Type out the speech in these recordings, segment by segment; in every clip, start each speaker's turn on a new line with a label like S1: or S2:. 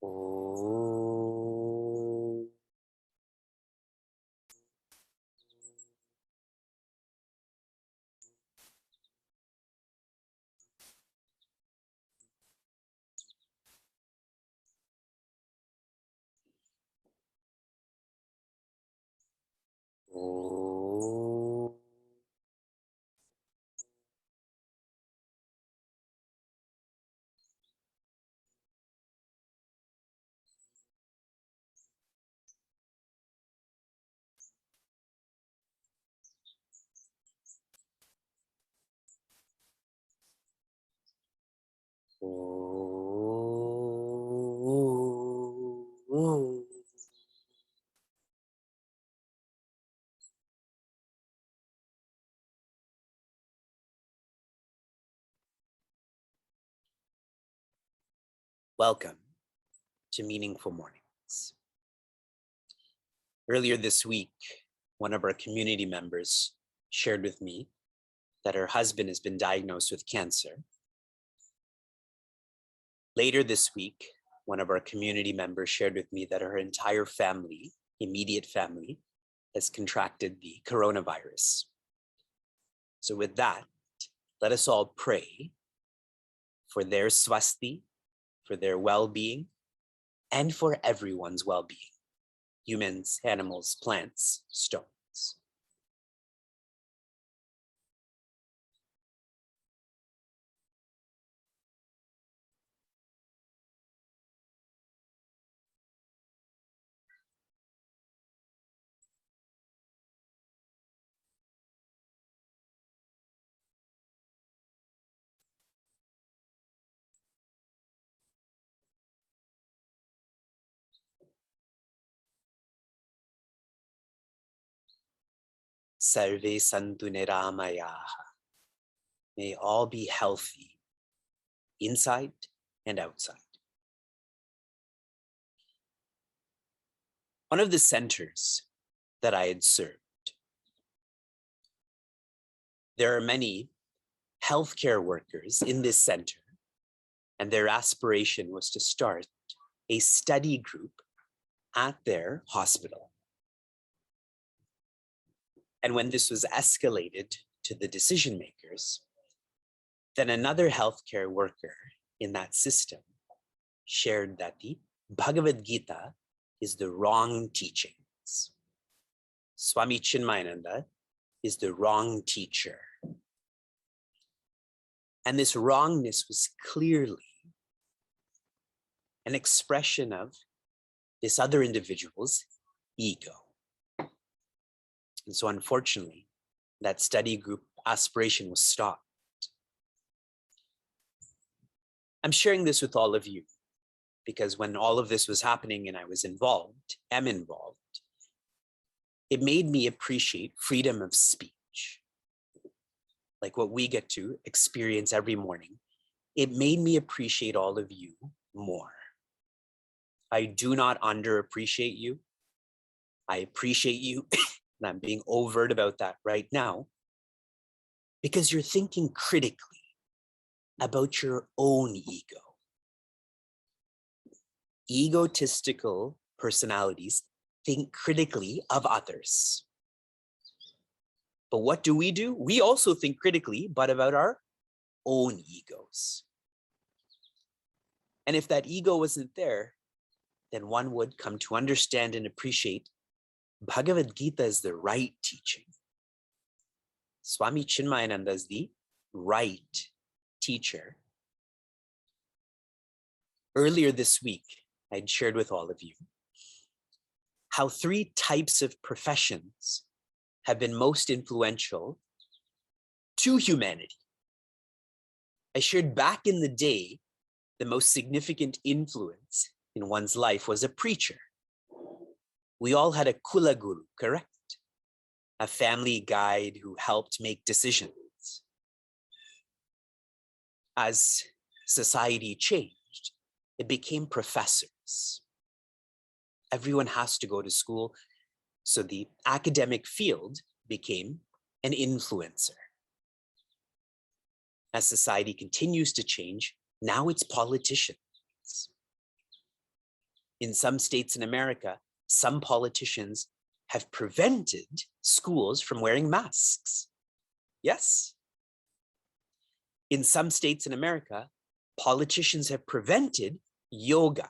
S1: Oh. Oh. Oh. Welcome to Meaningful Mornings. Earlier this week, one of our community members shared with me that her husband has been diagnosed with cancer. Later this week, one of our community members shared with me that her entire family, immediate family, has contracted the coronavirus. So with that, let us all pray for their swasti, for their well-being, and for everyone's well-being. Humans, animals, plants, stones. Sarve santu niramayaha. May all be healthy, inside and outside. One of the centers that I had served, there are many healthcare workers in this center, and their aspiration was to start a study group at their hospital. And when this was escalated to the decision makers, then another healthcare worker in that system shared that the Bhagavad Gita is the wrong teachings. Swami Chinmayananda is the wrong teacher. And this wrongness was clearly an expression of this other individual's ego. And so unfortunately, that study group aspiration was stopped. I'm sharing this with all of you because when all of this was happening and I was am involved, it made me appreciate freedom of speech, like what we get to experience every morning. It made me appreciate all of you more. I do not underappreciate you. I appreciate you, and I'm being overt about that right now, because you're thinking critically about your own ego. Egotistical personalities think critically of others. But what do? We also think critically, but about our own egos. And if that ego wasn't there, then one would come to understand and appreciate Bhagavad Gita is the right teaching. Swami Chinmayananda is the right teacher. Earlier this week, I'd shared with all of you how 3 types of professions have been most influential to humanity. I shared back in the day, the most significant influence in one's life was a preacher. We all had a Kula Guru, correct? A family guide who helped make decisions. As society changed, it became professors. Everyone has to go to school, so the academic field became an influencer. As society continues to change, now it's politicians. In some states in America, some politicians have prevented schools from wearing masks. Yes. In some states in America, politicians have prevented yoga.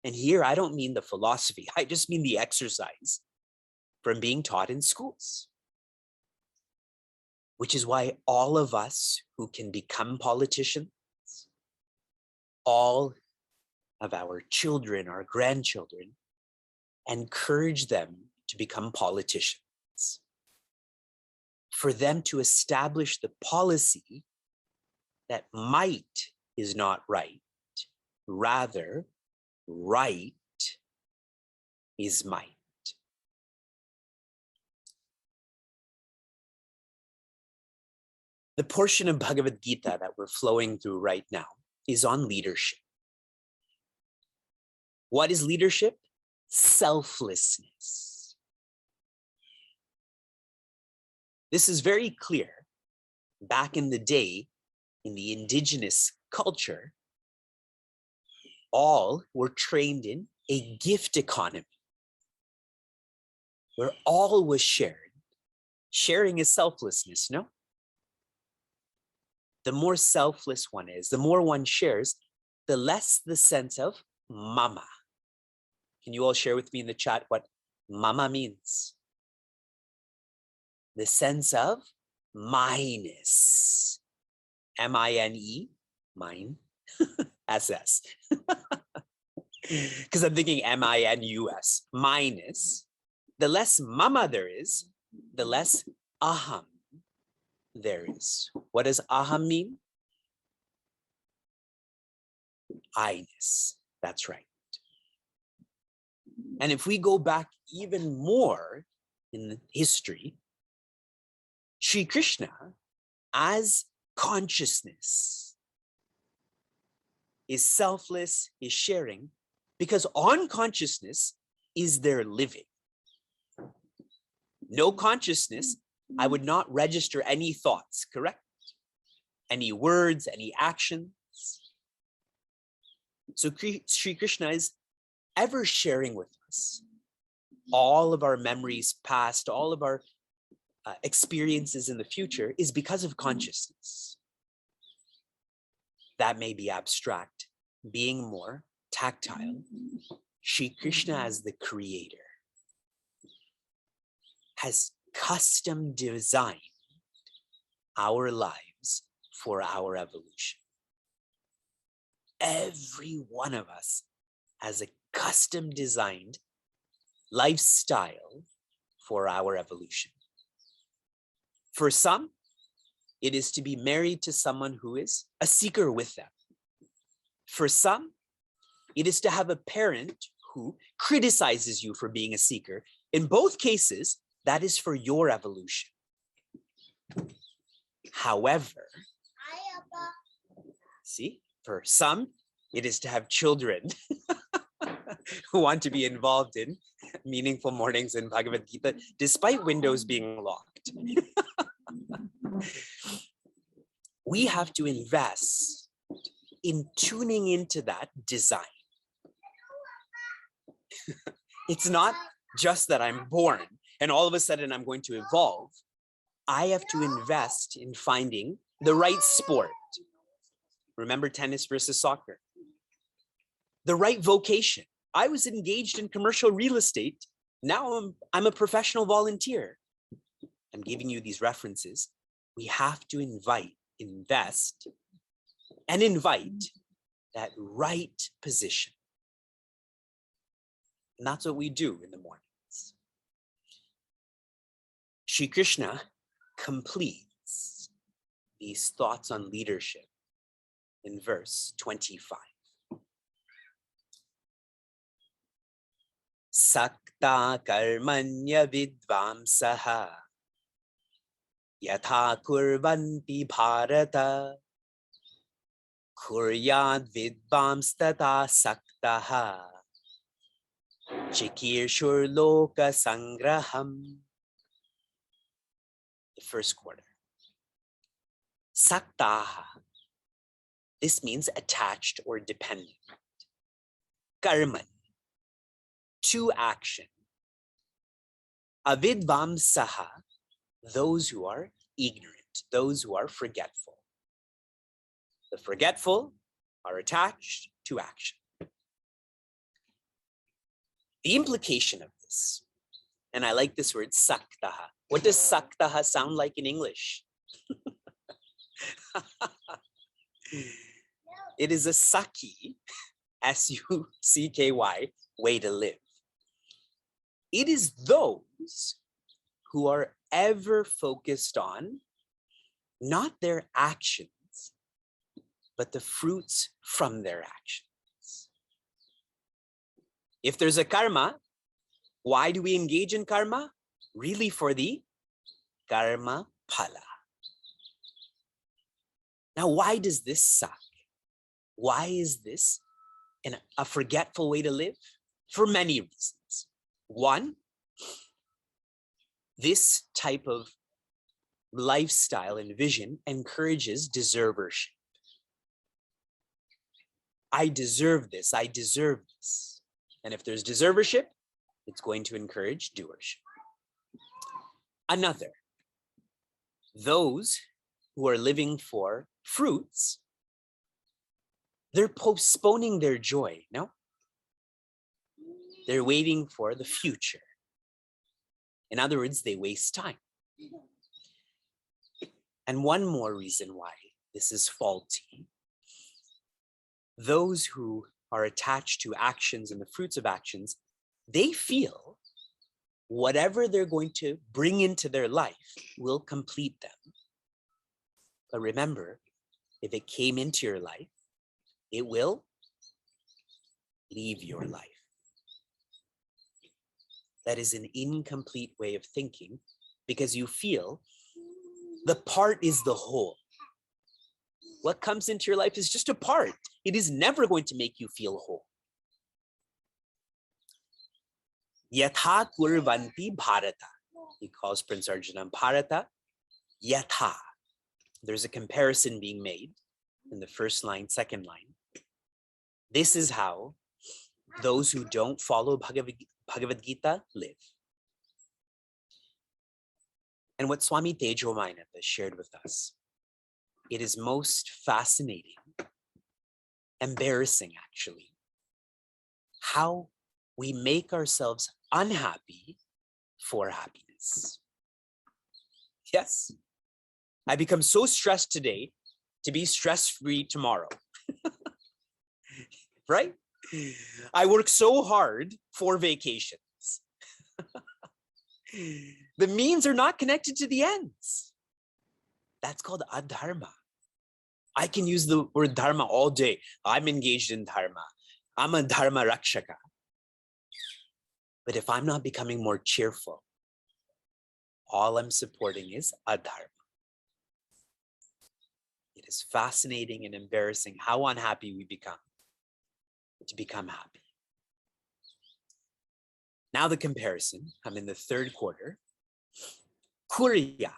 S1: And here I don't mean the philosophy, I just mean the exercise from being taught in schools. Which is why all of us who can become politicians, all of our children, our grandchildren, encourage them to become politicians. For them to establish the policy that might is not right, rather, right is might. The portion of Bhagavad Gita that we're flowing through right now is on leadership. What is leadership? Selflessness. This is very clear. Back in the day, in the indigenous culture, all were trained in a gift economy, where all was shared. Sharing is selflessness, no? The more selfless one is, the more one shares, the less the sense of mama. Can you all share with me in the chat what mama means? The sense of minus. M-I-N-E, mine, S-S. Because I'm thinking M-I-N-U-S, minus. The less mama there is, the less aham there is. What does aham mean? I-ness, that's right. And if we go back even more in history, Sri Krishna, as consciousness, is selfless, is sharing, because on consciousness is their living. No consciousness, I would not register any thoughts, correct? Any words, any actions. So Sri Krishna is ever sharing with us all of our memories past, all of our experiences in the future is because of consciousness. That may be abstract, being more tactile. Sri Krishna as the creator has custom designed our lives for our evolution. Every one of us has a custom designed lifestyle for our evolution. For some, it is to be married to someone who is a seeker with them. For some, it is to have a parent who criticizes you for being a seeker. In both cases, that is for your evolution. However, see, for some, it is to have children who want to be involved in meaningful mornings in Bhagavad Gita, despite windows being locked. We have to invest in tuning into that design. It's not just that I'm born and all of a sudden I'm going to evolve. I have to invest in finding the right sport. Remember tennis versus soccer? The right vocation. I was engaged in commercial real estate. Now I'm a professional volunteer. I'm giving you these references. We have to invest and invite that right position. And that's what we do in the mornings. Sri Krishna completes these thoughts on leadership in verse 25. Sakta karmanya vidvamsaha yatha kurvanti bharata kuryad vidvamstata saktaha chikirshur loka sangraham. The first quarter. Saktaha. This means attached or dependent. Karman. to action. Avidvamsaha, those who are ignorant, those who are forgetful. The forgetful are attached to action. The implication of this, and I like this word, saktaha. What does saktaha sound like in English? It is a saki, S-U-C-K-Y, way to live. It is those who are ever focused on not their actions, but the fruits from their actions. If there's a karma, why do we engage in karma? Really for the karma phala. Now, why does this suck? Why is this a forgetful way to live? For many reasons. One, this type of lifestyle and vision encourages deservership. I deserve this, I deserve this. And if there's deservership, it's going to encourage doership. Another, those who are living for fruits, they're postponing their joy, no? They're waiting for the future. In other words, they waste time. And one more reason why this is faulty. Those who are attached to actions and the fruits of actions, they feel whatever they're going to bring into their life will complete them. But remember, if it came into your life, it will leave your life. That is an incomplete way of thinking because you feel the part is the whole. What comes into your life is just a part. It is never going to make you feel whole. Yatha kurvanti bharata. He calls Prince Arjuna Bharata yatha. There's a comparison being made in the first line, second line. This is how those who don't follow Bhagavad Gita live. And what Swami Tejo Mainata shared with us, it is most fascinating, embarrassing actually, how we make ourselves unhappy for happiness. Yes, I become so stressed today to be stress-free tomorrow. Right? I work so hard for vacations. The means are not connected to the ends. That's called adharma. I can use the word dharma all day. I'm engaged in dharma. I'm a dharma rakshaka. But if I'm not becoming more cheerful, all I'm supporting is adharma. It is fascinating and embarrassing how unhappy we become to become happy. Now the comparison, I'm in the third quarter. Kuryat,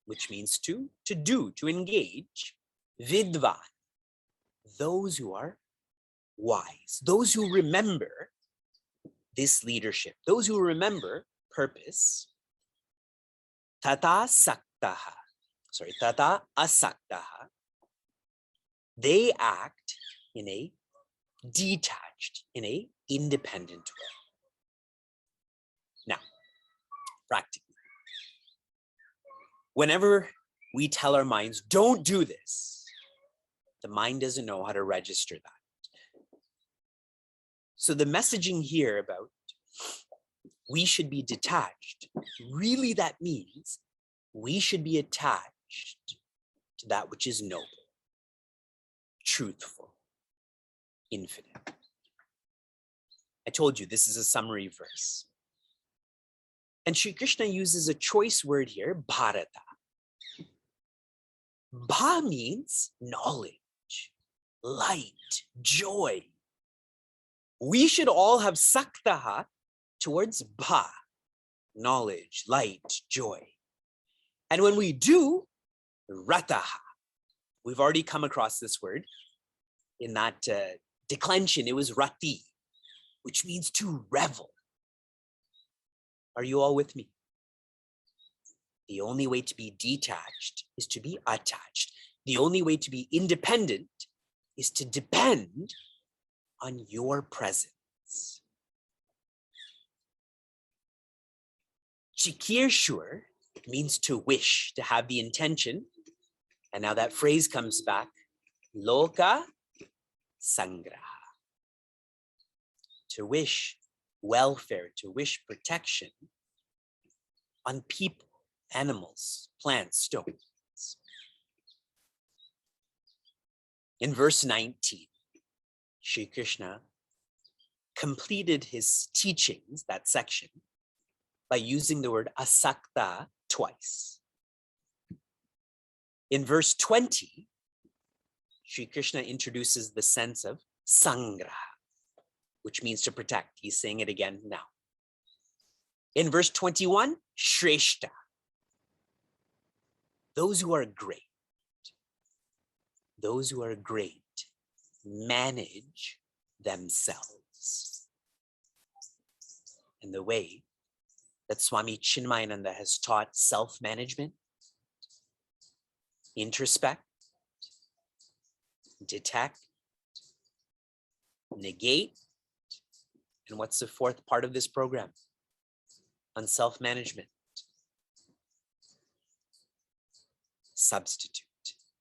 S1: which means to do, to engage. Vidvan, those who are wise, those who remember this leadership, those who remember purpose. Tata asaktaha. They act in a detached, in a independent way. Now, practically, whenever we tell our minds, don't do this, the mind doesn't know how to register that. So the messaging here about we should be detached, really that means we should be attached to that which is noble, truthful, infinite. I told you this is a summary verse. And Sri Krishna uses a choice word here, bharata. Bha means knowledge, light, joy. We should all have saktaha towards bha, knowledge, light, joy. And when we do, rataha. We've already come across this word in that declension. It was rati. which means to revel. Are you all with me? The only way to be detached is to be attached. The only way to be independent is to depend on your presence. Chikirshur means to wish, to have the intention. And now that phrase comes back, loka sangraha. To wish welfare, to wish protection on people, animals, plants, stones. In verse 19, Shri Krishna completed his teachings, that section, by using the word asakta twice. In verse 20, Shri Krishna introduces the sense of sangraha, which means to protect. He's saying it again now. In verse 21, Shreshta, those who are great. Those who are great manage themselves. In the way that Swami Chinmayananda has taught self-management, introspect, detect, negate, and what's the fourth part of this program? On self-management. Substitute.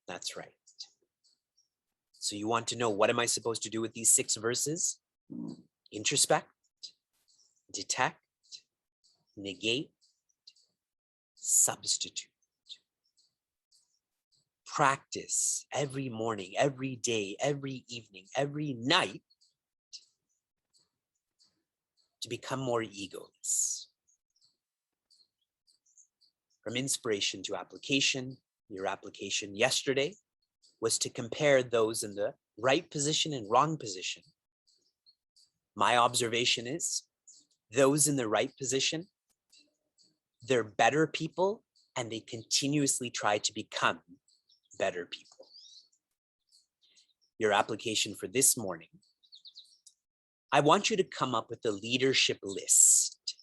S1: That's right. So you want to know, what am I supposed to do with these 6 verses? Introspect, detect, negate, substitute. Practice every morning, every day, every evening, every night to become more egoless. From inspiration to application, your application yesterday was to compare those in the right position and wrong position. My observation is those in the right position, they're better people and they continuously try to become better people. Your application for this morning, I want you to come up with a leadership list.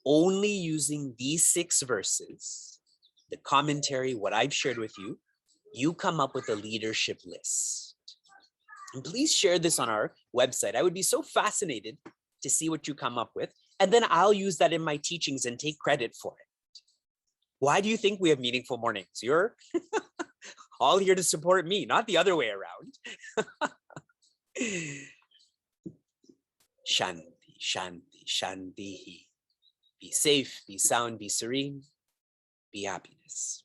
S1: Only using these 6 verses, the commentary, what I've shared with you, you come up with a leadership list. And please share this on our website. I would be so fascinated to see what you come up with. And then I'll use that in my teachings and take credit for it. Why do you think we have meaningful mornings? You're all here to support me, not the other way around. Shanti, shanti, shanti. Be safe, be sound, be serene, be happiness.